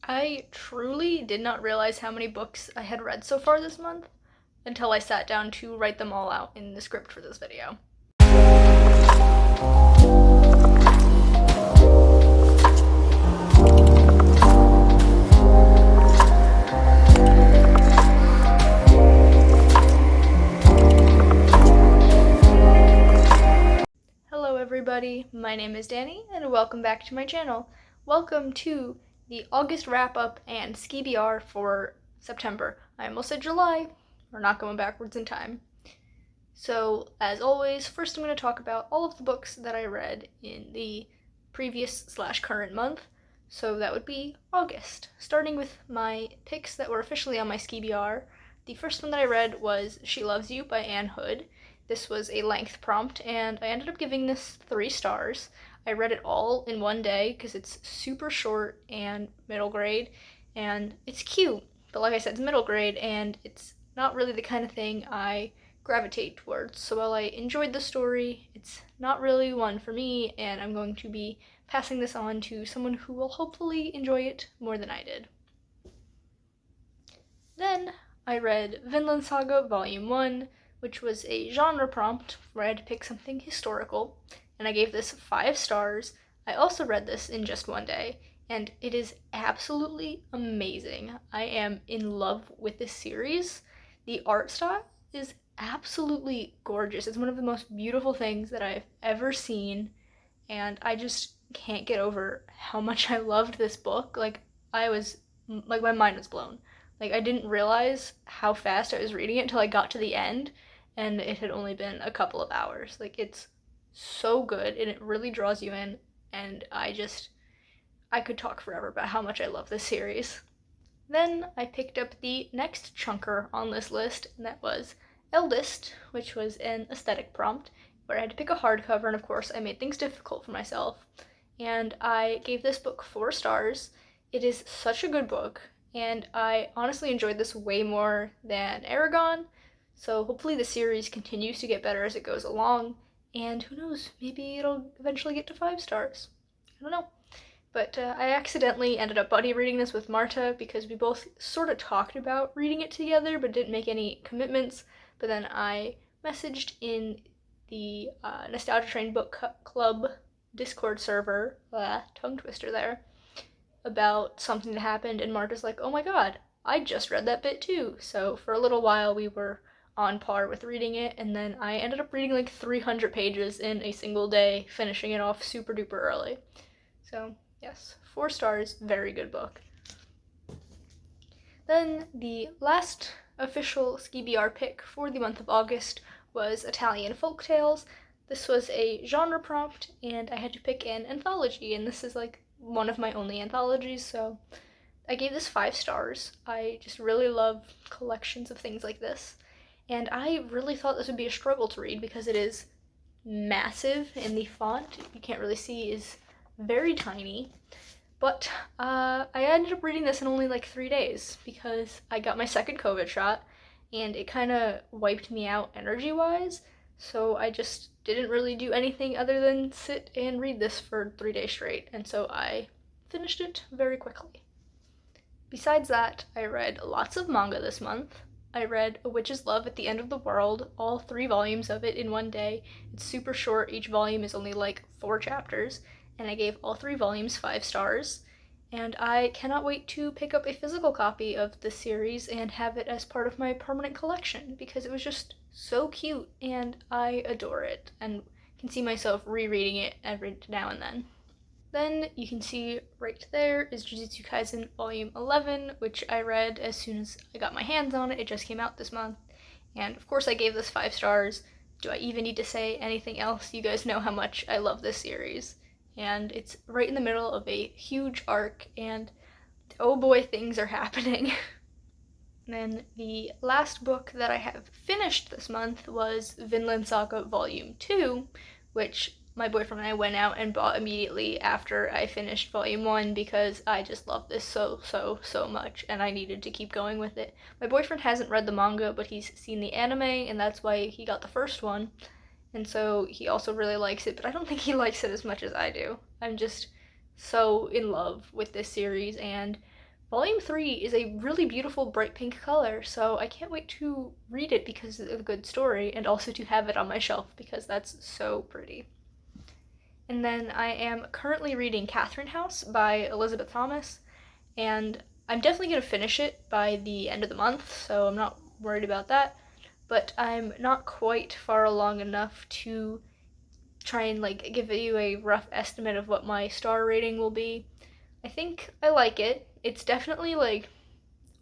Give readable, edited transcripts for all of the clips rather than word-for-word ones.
I truly did not realize how many books I had read so far this month until I sat down to write them all out in the script for this video. Hello everybody, my name is Danny and welcome back to my channel. Welcome to the August wrap-up and Skee-B-R for September. I almost said July. We're not going backwards in time. So, as always, first I'm going to talk about all of the books that I read in the previous/current month. So that would be August. Starting with my picks that were officially on my Skee-B-R. The first one that I read was She Loves You by Anne Hood. This was a length prompt, and I ended up giving this 3 stars. I read it all in one day because it's super short and middle grade, and it's cute. But like I said, it's middle grade, and it's not really the kind of thing I gravitate towards. So while I enjoyed the story, it's not really one for me, and I'm going to be passing this on to someone who will hopefully enjoy it more than I did. Then I read Vinland Saga Volume 1, which was a genre prompt where I had to pick something historical, and I gave this 5 stars. I also read this in just one day, and it is absolutely amazing. I am in love with this series. The art style is absolutely gorgeous. It's one of the most beautiful things that I've ever seen, and I just can't get over how much I loved this book. My mind was blown. I didn't realize how fast I was reading it until I got to the end, and it had only been a couple of hours. It's so good, and it really draws you in, and I could talk forever about how much I love this series. Then I picked up the next chunker on this list, and that was Eldest, which was an aesthetic prompt, where I had to pick a hardcover, and of course I made things difficult for myself. And I gave this book 4 stars. It is such a good book, and I honestly enjoyed this way more than Aragon, so hopefully the series continues to get better as it goes along, and who knows, maybe it'll eventually get to 5 stars. I don't know. But I accidentally ended up buddy reading this with Marta because we both sort of talked about reading it together but didn't make any commitments. But then I messaged in the Nostalgia Train Book Club Discord server, tongue twister there, about something that happened, and Marta's like, oh my god, I just read that bit too. So for a little while we were on par with reading it, and then I ended up reading 300 pages in a single day, finishing it off super duper early. So yes, 4 stars, very good book. Then the last official Skee-B-R pick for the month of August was Italian Folktales. This was a genre prompt, and I had to pick an anthology, and this is one of my only anthologies, so I gave this 5 stars. I just really love collections of things like this, and I really thought this would be a struggle to read because it is massive, and the font, you can't really see, is very tiny. But I ended up reading this in only 3 days because I got my second COVID shot, and it kind of wiped me out energy-wise, so I just didn't really do anything other than sit and read this for 3 days straight, and so I finished it very quickly. Besides that, I read lots of manga this month. I read A Witch's Love at the End of the World, all 3 volumes of it in one day. It's super short, each volume is only 4 chapters, and I gave all 3 volumes 5 stars. And I cannot wait to pick up a physical copy of this series and have it as part of my permanent collection, because it was just so cute, and I adore it, and can see myself rereading it every now and then. Then you can see right there is Jujutsu Kaisen Volume 11, which I read as soon as I got my hands on it. It just came out this month, and of course I gave this 5 stars. Do I even need to say anything else? You guys know how much I love this series. And it's right in the middle of a huge arc, and oh boy, things are happening. And then the last book that I have finished this month was Vinland Saga Volume 2, which my boyfriend and I went out and bought immediately after I finished Volume 1 because I just love this so much, and I needed to keep going with it. My boyfriend hasn't read the manga, but he's seen the anime, and that's why he got the first one. And so he also really likes it, but I don't think he likes it as much as I do. I'm just so in love with this series, and Volume 3 is a really beautiful bright pink color, so I can't wait to read it because of a good story, and also to have it on my shelf because that's so pretty. And then I am currently reading Catherine House by Elizabeth Thomas, and I'm definitely going to finish it by the end of the month, so I'm not worried about that, but I'm not quite far along enough to try and give you a rough estimate of what my star rating will be. I think I like it. It's definitely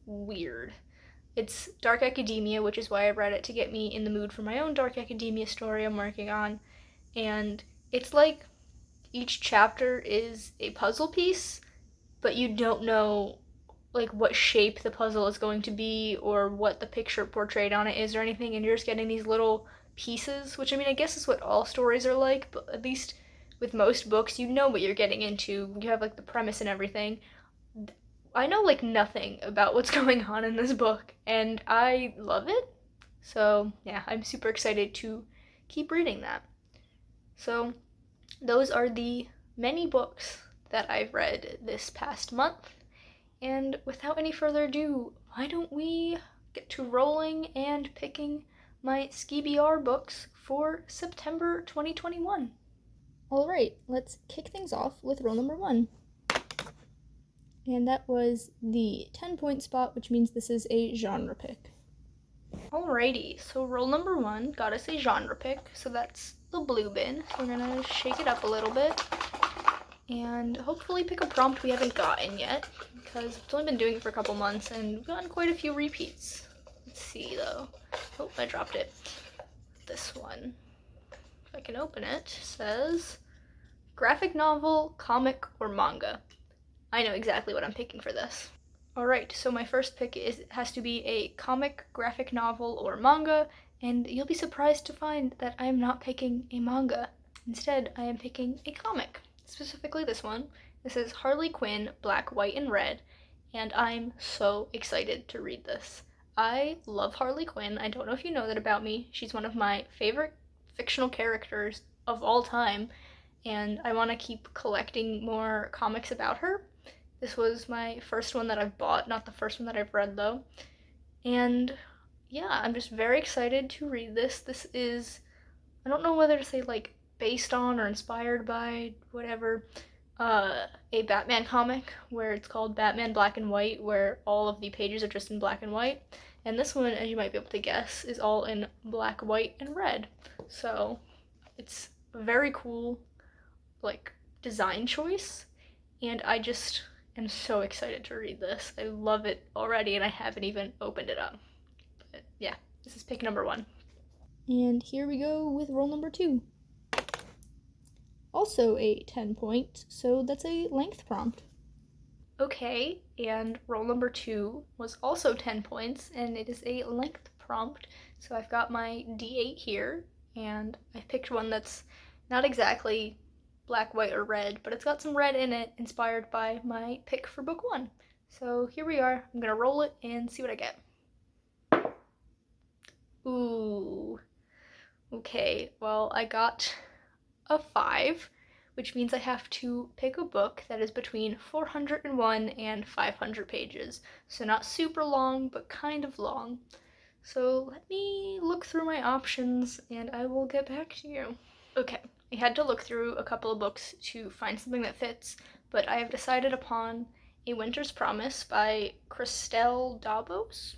weird. It's dark academia, which is why I read it to get me in the mood for my own dark academia story I'm working on, and it's like each chapter is a puzzle piece, but you don't know what shape the puzzle is going to be or what the picture portrayed on it is or anything, and you're just getting these little pieces, which I mean I guess is what all stories are like, but at least with most books you know what you're getting into. You have the premise and everything. I know nothing about what's going on in this book, and I love it. So yeah, I'm super excited to keep reading that. So those are the many books that I've read this past month. And without any further ado, why don't we get to rolling and picking my Skee-B-R books for September 2021. Alright, let's kick things off with roll number 1. And that was the 10-point spot, which means this is a genre pick. Alrighty, so roll number 1 got us a genre pick, so that's the blue bin. So we're gonna shake it up a little bit and hopefully pick a prompt we haven't gotten yet, because it's only been doing it for a couple months and we've gotten quite a few repeats. Let's see though. Oh, I dropped it. This one, if I can open it, says graphic novel, comic, or manga. I know exactly what I'm picking for this. Alright, so my first pick has to be a comic, graphic novel, or manga, and you'll be surprised to find that I am not picking a manga. Instead, I am picking a comic. Specifically this one. This is Harley Quinn, Black, White, and Red, and I'm so excited to read this. I love Harley Quinn. I don't know if you know that about me. She's one of my favorite fictional characters of all time, and I want to keep collecting more comics about her. This was my first one that I've bought, not the first one that I've read though. And yeah, I'm just very excited to read this. This is, I don't know whether to say based on or inspired by whatever, a Batman comic where it's called Batman Black and White, where all of the pages are just in black and white. And this one, as you might be able to guess, is all in black, white, and red. So it's a very cool design choice, and I just am so excited to read this. I love it already, and I haven't even opened it up. But yeah, this is pick number 1. And here we go with roll number 2. Also a 10 point, so that's a length prompt. Okay, and roll number 2 was also 10 points, and it is a length prompt. So I've got my D8 here, and I picked one that's not exactly black, white, or red, but it's got some red in it, inspired by my pick for book 1. So here we are. I'm gonna roll it and see what I get. Ooh. Okay, well, I got a 5, which means I have to pick a book that is between 401 and 500 pages. So not super long, but kind of long. So let me look through my options and I will get back to you. Okay, I had to look through a couple of books to find something that fits, but I have decided upon A Winter's Promise by Christelle Dabos.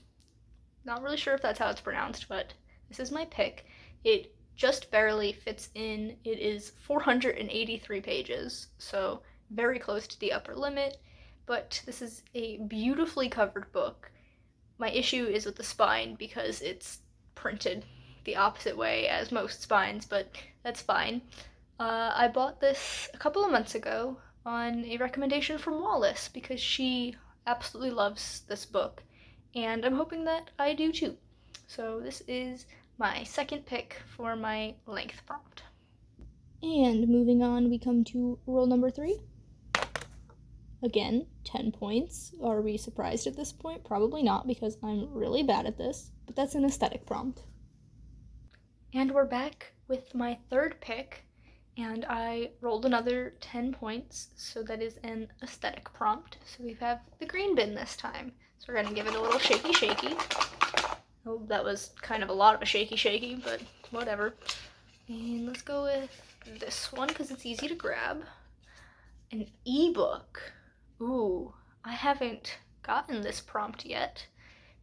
Not really sure if that's how it's pronounced, but this is my pick. It just barely fits in. It is 483 pages, so very close to the upper limit, but this is a beautifully covered book. My issue is with the spine because it's printed the opposite way as most spines, but that's fine. I bought this a couple of months ago on a recommendation from Wallace because she absolutely loves this book, and I'm hoping that I do too. So this is my second pick for my length prompt. And moving on, we come to roll number 3. Again, 10 points. Are we surprised at this point? Probably not, because I'm really bad at this, but that's an aesthetic prompt. And we're back with my third pick, and I rolled another 10 points, so that is an aesthetic prompt. So we have the green bin this time. So we're gonna give it a little shaky shaky. Oh, that was kind of a lot of a shaky shaky, but whatever. And let's go with this one because it's easy to grab. An ebook. Ooh, I haven't gotten this prompt yet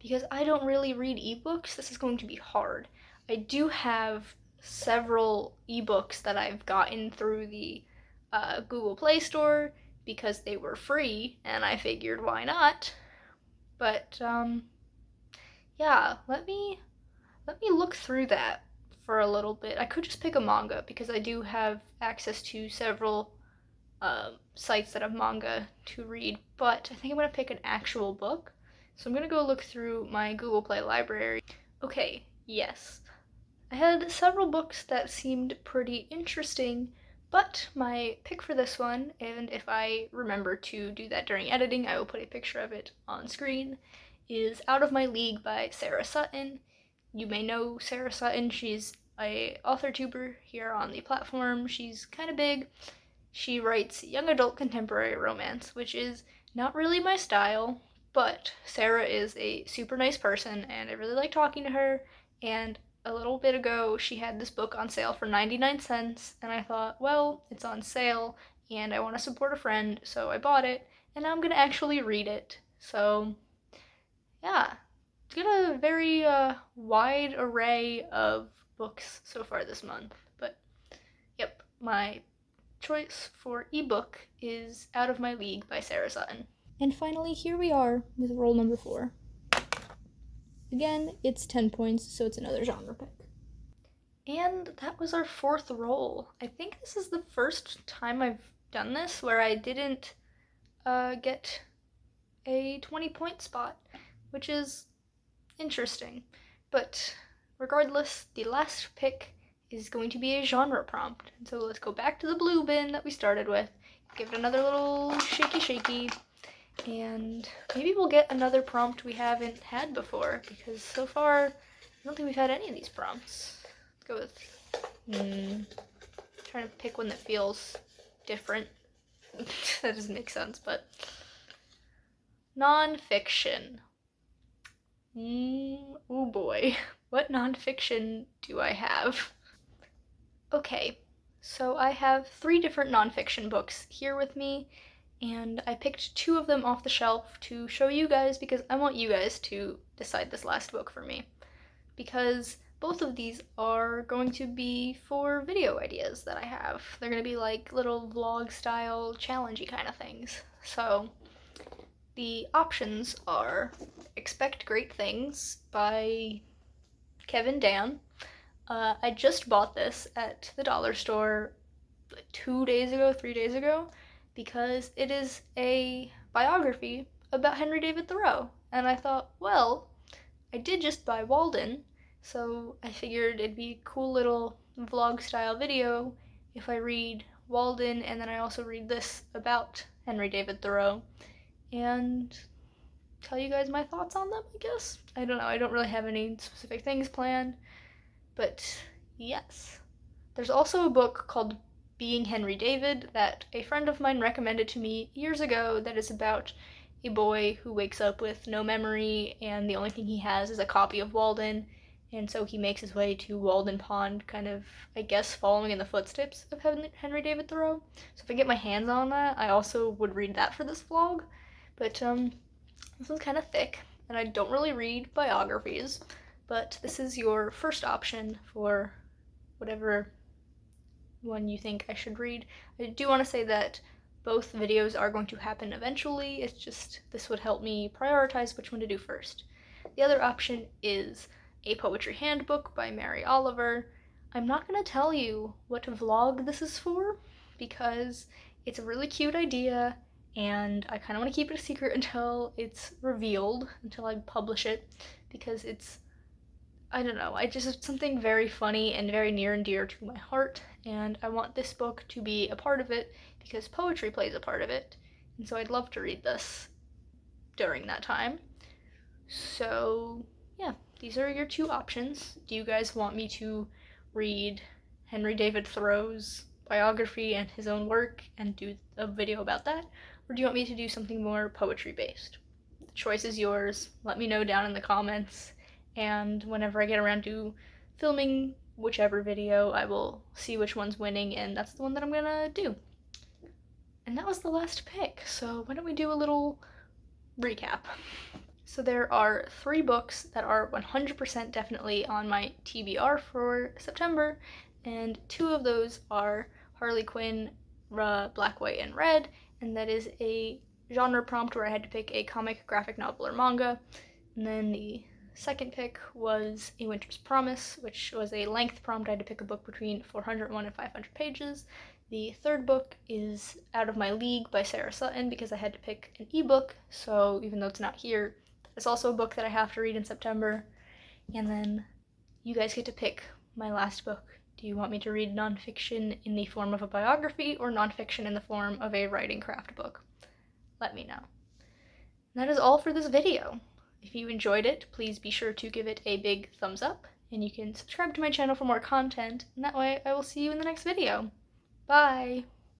because I don't really read ebooks. This is going to be hard. I do have several ebooks that I've gotten through the Google Play Store because they were free, and I figured why not. But yeah, let me look through that for a little bit. I could just pick a manga because I do have access to several sites that have manga to read, but I think I'm gonna pick an actual book. So I'm gonna go look through my Google Play library. Okay, yes. I had several books that seemed pretty interesting, but my pick for this one, and if I remember to do that during editing, I will put a picture of it on screen, is Out of My League by Sarah Sutton. You may know Sarah Sutton. She's a author tuber here on the platform. She's kind of big. She writes young adult contemporary romance, which is not really my style, but Sarah is a super nice person, and I really like talking to her, and a little bit ago she had this book on sale for 99 cents, and I thought, well, it's on sale, and I want to support a friend, so I bought it, and now I'm going to actually read it. So, yeah, it's got a very wide array of books so far this month, but yep, my choice for ebook is Out of My League by Sarah Sutton. And finally, here we are with roll number 4. Again, it's 10 points, so it's another genre pick. And that was our 4th roll. I think this is the first time I've done this where I didn't get a 20-point spot, which is interesting. But regardless, the last pick is going to be a genre prompt. And so let's go back to the blue bin that we started with, give it another little shaky shaky, and maybe we'll get another prompt we haven't had before, because so far I don't think we've had any of these prompts. Let's go with trying to pick one that feels different. That doesn't make sense, but nonfiction. Oh boy, what nonfiction do I have? Okay, so I have 3 different nonfiction books here with me, and I picked 2 of them off the shelf to show you guys because I want you guys to decide this last book for me. Because both of these are going to be for video ideas that I have. They're going to be like little vlog style challengey kind of things. So the options are Expect Great Things by Kevin Dan. I just bought this at the dollar store 3 days ago, because it is a biography about Henry David Thoreau. And I thought, well, I did just buy Walden, so I figured it'd be a cool little vlog style video if I read Walden and then I also read this about Henry David Thoreau and tell you guys my thoughts on them, I guess. I don't know, I don't really have any specific things planned. But yes, there's also a book called Being Henry David that a friend of mine recommended to me years ago that is about a boy who wakes up with no memory and the only thing he has is a copy of Walden, and so he makes his way to Walden Pond, kind of, I guess, following in the footsteps of Henry David Thoreau. So if I get my hands on that, I also would read that for this vlog. But this one's kind of thick, and I don't really read biographies. But this is your first option for whatever one you think I should read. I do want to say that both videos are going to happen eventually. It's just this would help me prioritize which one to do first. The other option is A Poetry Handbook by Mary Oliver. I'm not going to tell you what vlog this is for because it's a really cute idea and I kind of want to keep it a secret until it's revealed, until I publish it, because it's, I don't know, it's something very funny and very near and dear to my heart, and I want this book to be a part of it because poetry plays a part of it, and so I'd love to read this during that time. So yeah, these are your 2 options. Do you guys want me to read Henry David Thoreau's biography and his own work and do a video about that, or do you want me to do something more poetry based? The choice is yours. Let me know down in the comments, and whenever I get around to filming whichever video, I will see which one's winning, and that's the one that I'm gonna do. And that was the last pick, so why don't we do a little recap. So there are 3 books that are 100% definitely on my TBR for September, and 2 of those are Harley Quinn, Black, White, and Red, and that is a genre prompt where I had to pick a comic, graphic novel, or manga. And then the second pick was A Winter's Promise, which was a length prompt. I had to pick a book between 401 and 500 pages. The third book is Out of My League by Sarah Sutton because I had to pick an ebook, so even though it's not here, it's also a book that I have to read in September. And then you guys get to pick my last book. Do you want me to read nonfiction in the form of a biography or nonfiction in the form of a writing craft book? Let me know. And that is all for this video. If you enjoyed it, please be sure to give it a big thumbs up, and you can subscribe to my channel for more content, and that way I will see you in the next video. Bye!